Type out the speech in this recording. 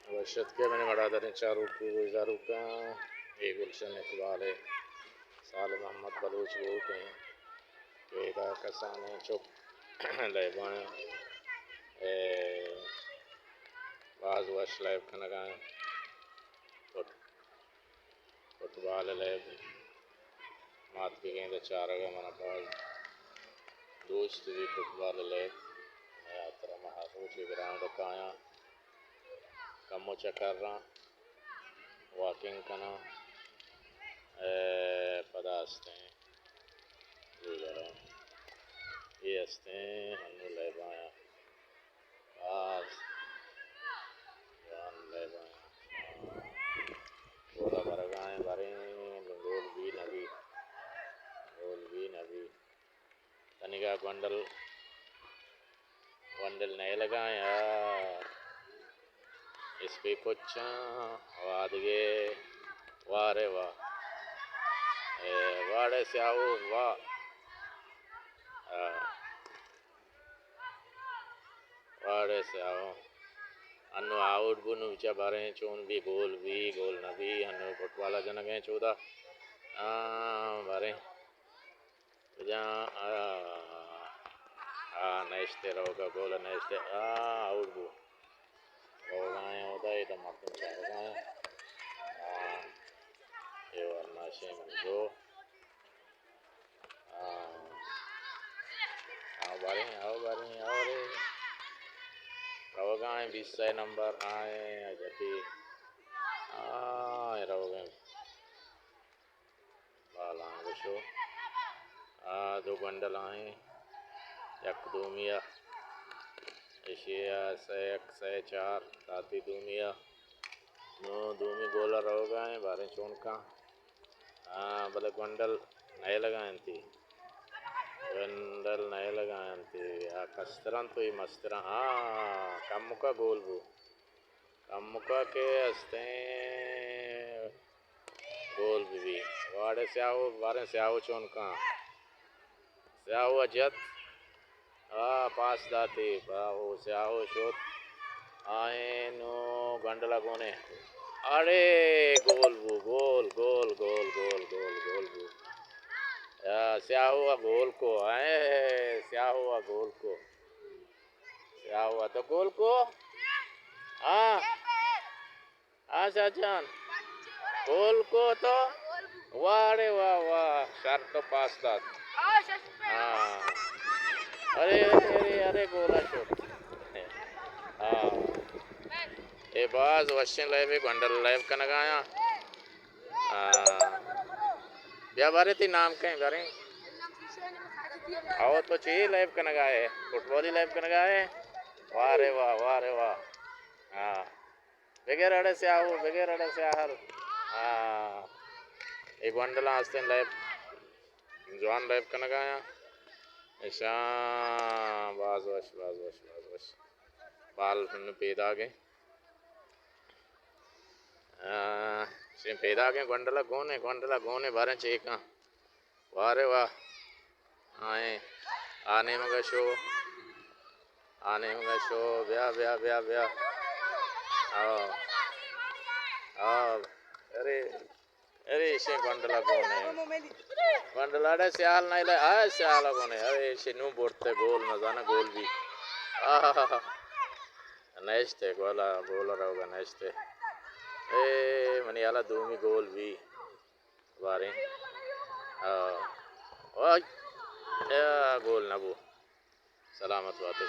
वशत के मैंने बड़ा दर चारूक गुजारूका ए गुलशन इकबाल साल मोहम्मद बलूच बूटे केदा कसाने चुप लेबान बाज वश लैब खनगाए फुटबॉल लैब मात के गेंद चारगा मन बाज दोस्त भी फुटबॉल लैब मैं तरह महासूच ग्राउंड काया कमो चकर वॉकिंग करना पदास्ते ये हस्ते हनु लेबाया बाज जान लेबाया पूरा बरगाए बरे गोल भी नबी तनिका वंडल नहीं लगाया इस पे कुछ वादगे वारे वाह वाड़े से आओ वाह वाड़े से आओ अनु आउट बुनु विचा बारे चोन भी गोल नबी अनु फुटबॉल जन गए 14 बारे जा नेक्स्ट रहोगा गोल नेक्स्ट आउट बु गाए उदय तो मत चार गाए ये वरना शेम जो आओ बारे रे रहोगाए 20 नंबर आए जति रहोगे बाला गुशो दो बंडल आए एक दूमिया एशिया से 4 ताती दूमिया नो दूमी गोला रहोगाए बारे चोन का भले बंडल नए लगाए थी बंडल नए लगाए थी कस्तरन तो ही मस्तरा कम का गोल वो कम का के हंसते गोल भी वाड़े से आओ बारे से आओ चोन का से आओ अजत पास दाती बाहो से आओ शोत आए नो गंडला कोने अरे गोल वो गोल वो स्या हुआ गोल को स्या हुआ तो गोल को शाहजान गोल को तो वाह वाह शर्ट तो पास था अरे गोला शोट ये बाज वश्य लाइव गंडल लाइव का नगाया ब्या बारे थी नाम कहीं बारे आओ तो चाहिए लाइव का नगाए फुटबॉल ही लाइव का नगाए वाह रे वाह बगैर अड़े से आहर एक वंडला हंसते लाइव जवान लाइव का नगाया ऐसा बाज वश बाल पैदा गए पैदा के गंडला गोने बारे चेक वाह रे वाह आने मगा शो ब्या अरे इसे गंडला गंडला स्याल नहीं ले स्याल कोने अरे इसे नू बोलते गोल न जाना गोल भी नेक्स्ट है गोला रहोगा नेक्स्ट है मनियाला दूमी गोल भी बारे गोल नबू सलामत बातें